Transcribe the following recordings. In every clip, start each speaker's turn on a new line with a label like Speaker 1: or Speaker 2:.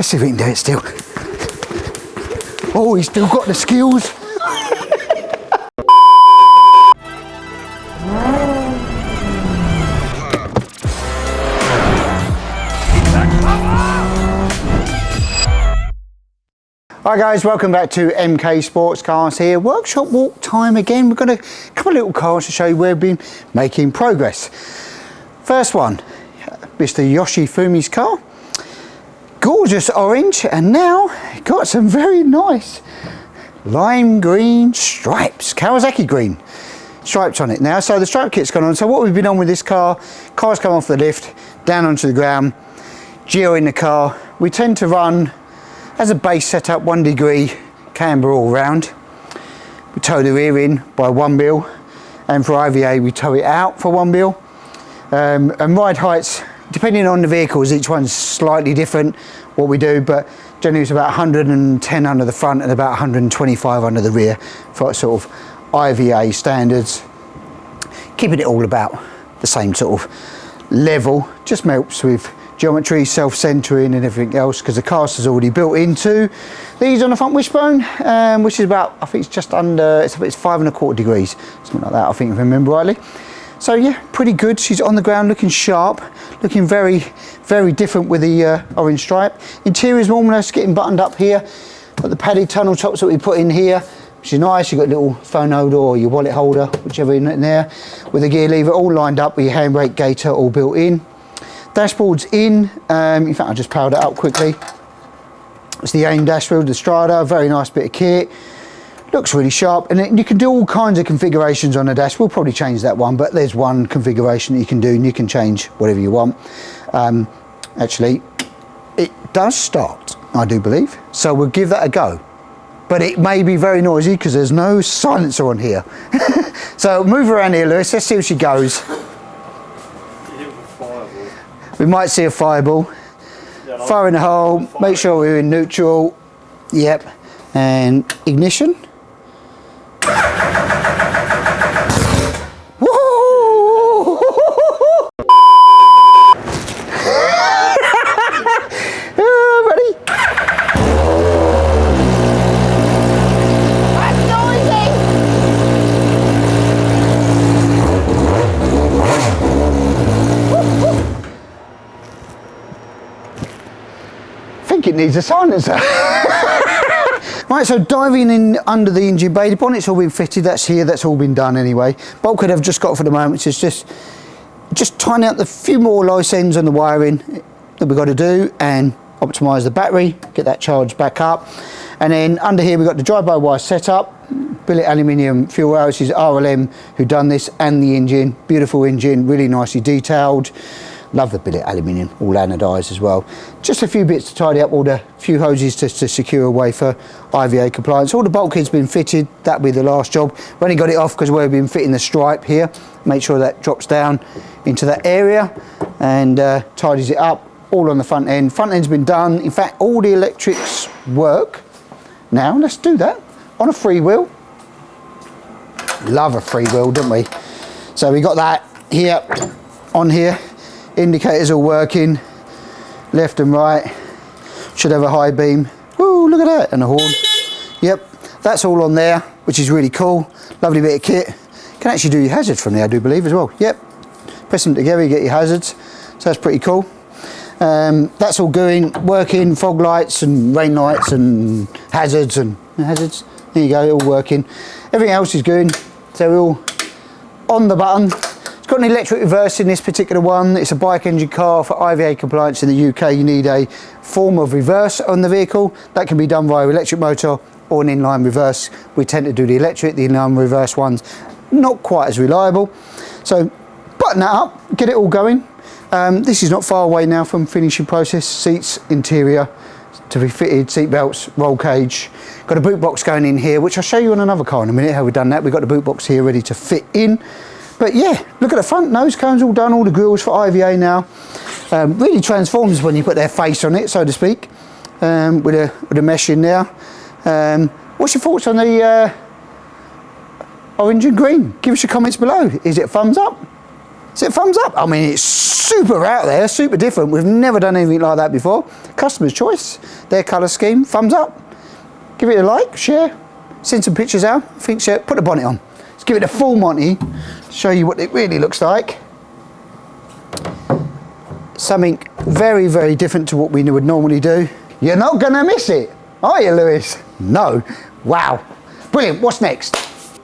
Speaker 1: Let's see if we can do it still. Oh, he's still got the skills. Hi guys, welcome back to MK Sportscars here. Workshop walk time again. We've got a couple of little cars to show you where we've been making progress. First one, Mr. Yoshifumi's car. Gorgeous orange, and now got some very nice lime green stripes, Kawasaki green stripes on it now. So the stripe kit's gone on. So what we've been on with this car, car's come off the lift, down onto the ground, geo in the car. We tend to run as a base setup 1 degree camber all round. We tow the rear in by 1 mil, and for IVA we tow it out for 1 mil. And ride heights, depending on the vehicles, each one's slightly different what we do, but generally it's about 110 under the front and about 125 under the rear for sort of IVA standards. Keeping it all about the same sort of level, just helps with geometry, self-centering and everything else, because the caster's already built into these on the front wishbone, which is about, I think it's just under, it's 5¼ degrees, something like that, I think, if I remember rightly. So yeah, pretty good. She's on the ground looking sharp, looking very, very different with the orange stripe. Interior's almost getting buttoned up here. Got the padded tunnel tops that we put in here, which is nice. You've got a little phone holder or your wallet holder, whichever in there, with the gear lever all lined up with your handbrake gaiter all built in. Dashboard's in fact I'll just power that up quickly. It's the AIM dashboard, the Strada, very nice bit of kit. Looks really sharp, and then you can do all kinds of configurations on the dash. We'll probably change that one, but there's one configuration that you can do, and you can change whatever you want. Actually, it does start, I do believe, so we'll give that a go. But it may be very noisy because there's no silencer on here. So move around here, Lewis, let's see if she goes. We might see a fireball. Yeah, fire in the hole, make sure we're in neutral. Yep. And ignition. Woo! Ready? That's noisy! I think it needs a silencer. Right, so diving in under the engine bay, the bonnet's all been fitted, that's here, that's all been done anyway. Bulkhead I've just got for the moment, it's just tying out the few more loose ends on the wiring that we've got to do and optimise the battery, get that charged back up. And then under here we've got the drive-by-wire setup, billet aluminium fuel rail. This is RLM who done this, and the engine, beautiful engine, really nicely detailed. Love the billet aluminium, all anodised as well. Just a few bits to tidy up, all the few hoses to secure away for IVA compliance. All the bulkhead's been fitted, that'll be the last job. We've only got it off because we've been fitting the stripe here. Make sure that drops down into that area and tidies it up, all on the front end. Front end's been done. In fact, all the electrics work. Now, let's do that on a freewheel. Love a freewheel, don't we? So we got that here, on here. Indicators all working, left and right. Should have a high beam. Woo, look at that, and a horn. Yep, that's all on there, which is really cool. Lovely bit of kit. Can actually do your hazards from there, I do believe, as well. Yep, press them together, you get your hazards. So that's pretty cool. That's all going, working, fog lights and rain lights and hazards and hazards. There you go, all working. Everything else is going, so we're all on the button. It's got an electric reverse in this particular one. It's a bike engine car. For IVA compliance in the UK, you need a form of reverse on the vehicle. That can be done via electric motor or an inline reverse. We tend to do the electric, the inline reverse ones, not quite as reliable. So button that up, get it all going. This is not far away now from finishing process. Seats, interior to be fitted, seat belts, roll cage. Got a boot box going in here, which I'll show you on another car in a minute how we've done that. We've got the boot box here ready to fit in. But yeah, look at the front, nose cones all done, all the grills for IVA now. Really transforms when you put their face on it, so to speak, with a mesh in there. What's your thoughts on the orange and green? Give us your comments below. Is it a thumbs up? So thumbs up. I mean, it's super out there, super different. We've never done anything like that before. Customer's choice, their colour scheme, thumbs up. Give it a like, share, send some pictures out. Think so, put the bonnet on. Let's give it a full Monty, show you what it really looks like. Something very, very different to what we would normally do. You're not gonna miss it, are you, Lewis? No. Wow. Brilliant. What's next?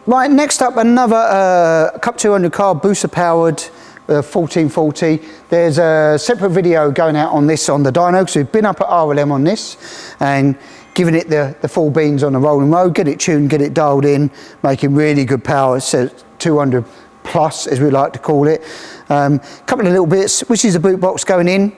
Speaker 1: Right, next up, another Cup 200 car, Busa powered 1440. There's a separate video going out on this on the dyno, because we've been up at RLM on this and giving it the full beans on the rolling road, get it tuned, get it dialed in, making really good power. It says 200 plus, as we like to call it. Couple of little bits, which is a boot box going in.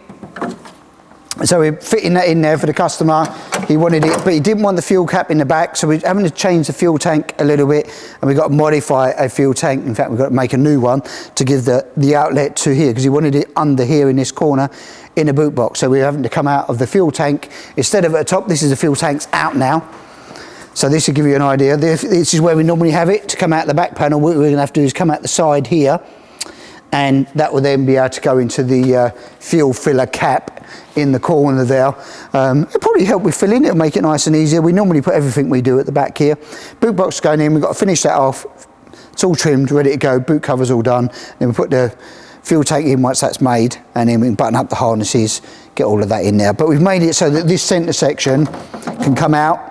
Speaker 1: So we're fitting that in there for the customer. He wanted it, but he didn't want the fuel cap in the back, so we're having to change the fuel tank a little bit, and we've got to modify a fuel tank. In fact, we've got to make a new one to give the outlet to here, because he wanted it under here in this corner in a boot box. So we're having to come out of the fuel tank. Instead of at the top, this is the fuel tank's out now. So this will give you an idea. This is where we normally have it to come out the back panel. What we're going to have to do is come out the side here, and that will then be able to go into the fuel filler cap in the corner there. It'll probably help with filling, it'll make it nice and easier. We normally put everything we do at the back here. Boot box going in, we've got to finish that off. It's all trimmed, ready to go, boot cover's all done. Then we put the fuel tank in once that's made, and then we can button up the harnesses, get all of that in there. But we've made it so that this centre section can come out,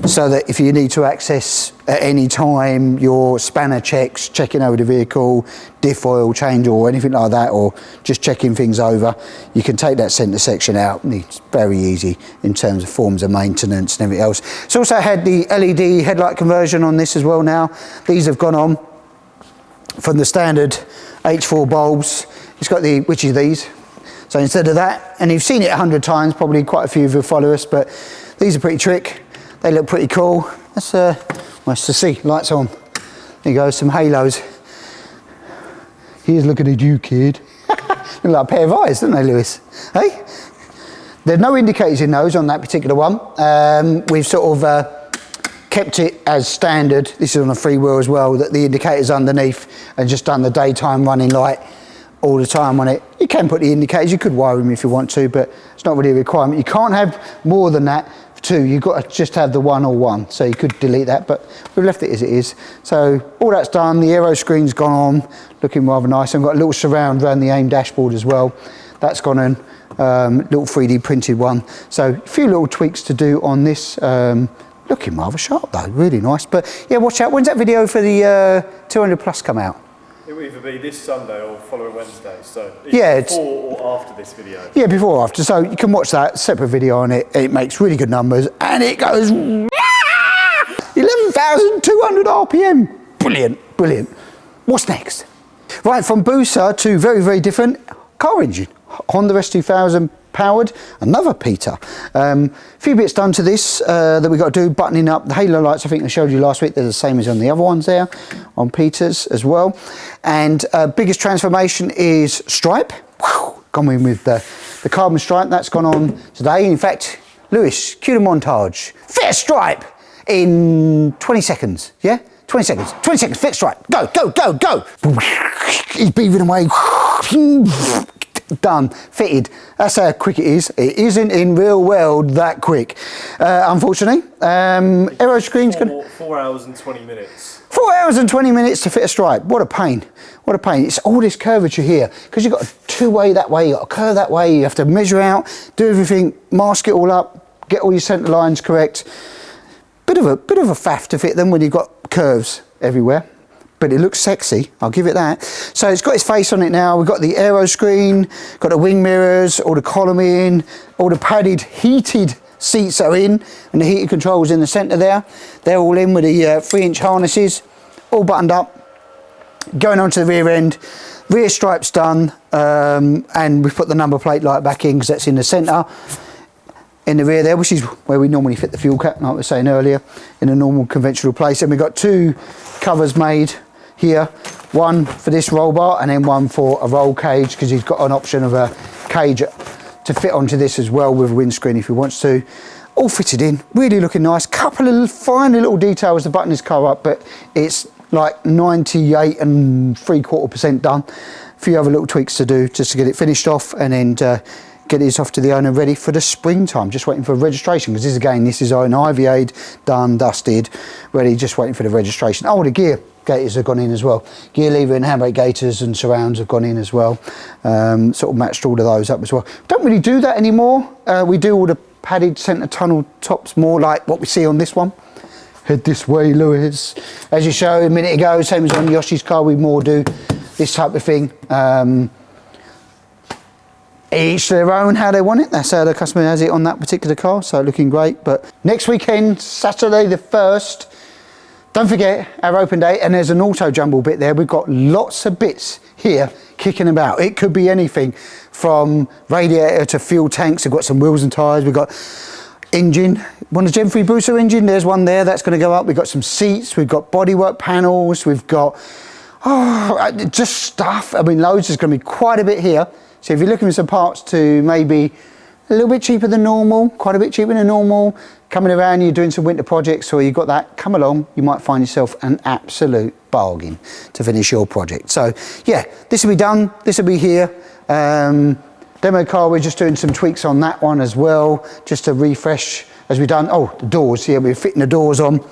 Speaker 1: so that if you need to access at any time your spanner checks, checking over the vehicle, diff oil change or anything like that, or just checking things over, you can take that centre section out. It's very easy in terms of forms of maintenance and everything else. It's also had the LED headlight conversion on this as well now. These have gone on from the standard H4 bulbs. It's got the, which is these. So instead of that, and you've seen it 100 times, probably quite a few of you follow us, but these are pretty trick. They look pretty cool. That's nice to see. Lights on. There you go, some halos. Here's looking at you, kid. Look like a pair of eyes, don't they, Lewis? Hey? There are no indicators in those on that particular one. We've sort of kept it as standard. This is on a freewheel as well, that the indicator's underneath, and just done the daytime running light all the time on it. You can put the indicators, you could wire them if you want to, but it's not really a requirement. You can't have more than that. Two, you've got to just have the 1 or 1, so you could delete that, but we've left it as it is. So all that's done, the aero screen's gone on, looking rather nice. I've got a little surround around the AIM dashboard as well. That's gone in, little 3D printed one. So a few little tweaks to do on this. Looking rather sharp though, really nice. But yeah, watch out, when's that video for the 200 plus come out?
Speaker 2: It will either be this Sunday or following Wednesday, so
Speaker 1: yeah,
Speaker 2: before or after this video.
Speaker 1: Yeah, before or after, so you can watch that, separate video on it. It makes really good numbers, and it goes 11,200 RPM. Brilliant, brilliant. What's next? Right, from Busa to very, very different car engine. Honda S2000 powered, another Peter. Few bits done to this that we've got to do, buttoning up the halo lights. I think I showed you last week, they're the same as on the other ones there, on Peter's as well. And biggest transformation is stripe. Whew, gone in with the carbon stripe, that's gone on today. In fact, Lewis, cue the montage. Fit a stripe in 20 seconds, yeah? 20 seconds, 20 seconds, fit stripe, go, go, go, go. He's beaving away. Done, fitted. That's how quick it is. It isn't in real world that quick, unfortunately. Aero screen's gonna
Speaker 2: 4 hours and 20 minutes.
Speaker 1: 4 hours and 20 minutes to fit a stripe. What a pain. What a pain. It's all this curvature here, because you've got a two-way that way, you've got a curve that way, you have to measure out, do everything, mask it all up, get all your centre lines correct. Bit of a faff to fit them when you've got curves everywhere. But it looks sexy, I'll give it that. So it's got its face on it now. We've got the aero screen, got the wing mirrors, all the column in, all the padded heated seats are in, and the heated controls in the centre there. They're all in with the 3-inch harnesses, all buttoned up. Going on to the rear end, rear stripe's done, and we've put the number plate light back in because that's in the centre. In the rear there, which is where we normally fit the fuel cap, like I was saying earlier, in a normal conventional place. And we've got two covers made here, one for this roll bar and then one for a roll cage, because he's got an option of a cage to fit onto this as well with a windscreen if he wants to. All fitted in, really looking nice. Couple of fine little details to button this car up, but it's like 98 3/4% done. A few other little tweaks to do just to get it finished off, and then get this off to the owner ready for the springtime. Just waiting for registration, because this is an IVA'd, done, dusted, ready, just waiting for the registration. Oh, the gear gaiters have gone in as well. Gear lever and handbrake gaiters and surrounds have gone in as well. Sort of matched all of those up as well. Don't really do that anymore. We do all the padded centre tunnel tops more like what we see on this one. Head this way, Lewis. As you showed a minute ago, same as on Yoshi's car, we more do this type of thing. Each their own how they want it. That's how the customer has it on that particular car, so looking great. But next weekend, Saturday the 1st, don't forget our open day, and there's an auto jumble bit there. We've got lots of bits here kicking about. It could be anything from radiator to fuel tanks. We've got some wheels and tyres. We've got engine, one of the Gen 3 Busa engine, there's one there that's going to go up. We've got some seats, we've got bodywork panels, we've got just stuff. I mean, loads. There's going to be quite a bit here. So if you're looking for some parts to maybe a little bit cheaper than normal, quite a bit cheaper than normal, coming around, you're doing some winter projects or you've got that, come along, you might find yourself an absolute bargain to finish your project. So yeah, this will be done, this will be here. Demo car, we're just doing some tweaks on that one as well, just to refresh as we've done. Oh, the doors, yeah, we're fitting the doors on.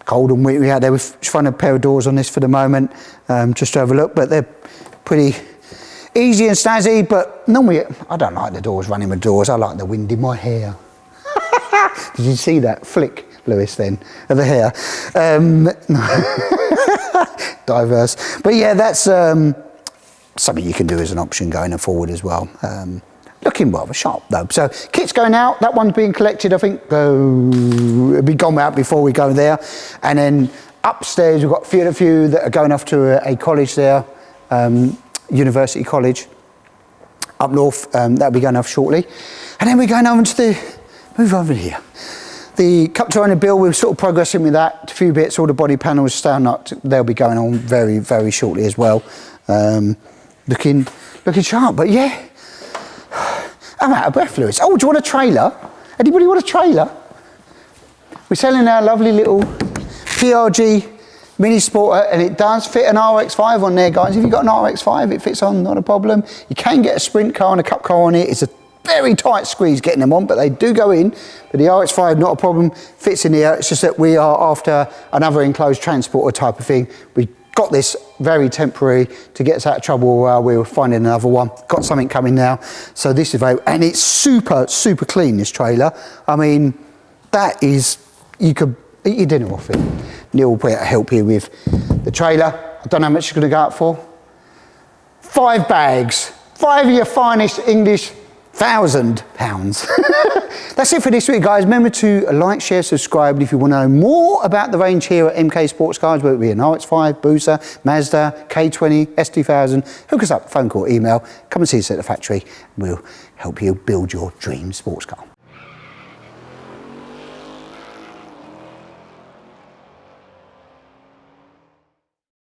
Speaker 1: Cold and windy out there, we're finding a pair of doors on this for the moment, just to have a look, but they're pretty easy and snazzy, but normally, I don't like the doors, running with doors. I like the wind in my hair. Did you see that flick, Lewis, then, of the hair? Diverse. But yeah, that's something you can do as an option going forward as well. Looking rather sharp though. So kit's going out, that one's being collected, I think. It'll be gone out before we go there. And then upstairs, we've got a few that are going off to a college there. University College up north, that'll be going off shortly. And then we're going over to move over here. The Cup 200 build, we're sort of progressing with that. A few bits, all the body panels stand up, they'll be going on very, very shortly as well. Looking sharp, but yeah. I'm out of breath, Lewis. Oh, do you want a trailer? Anybody want a trailer? We're selling our lovely little PRG Mini Sporter, and it does fit an RX-5 on there, guys. If you've got an RX-5, it fits on, not a problem. You can get a sprint car and a cup car on it. It's a very tight squeeze getting them on, but they do go in. But the RX-5, not a problem, fits in here. It's just that we are after another enclosed transporter type of thing. We got this very temporary to get us out of trouble while we were finding another one. Got something coming now. So this is very, and it's super, super clean, this trailer. I mean, that is, you could eat your dinner off it. Neil will help you with the trailer. I don't know how much it's going to go up for. 5 bags. 5 of your finest English £1,000. That's it for this week, guys. Remember to like, share, subscribe. And if you want to know more about the range here at MK Sportscars, whether it be an RX-5, Busa, Mazda, K20, S2000, hook us up, phone call, email. Come and see us at the factory. We'll help you build your dream sports car.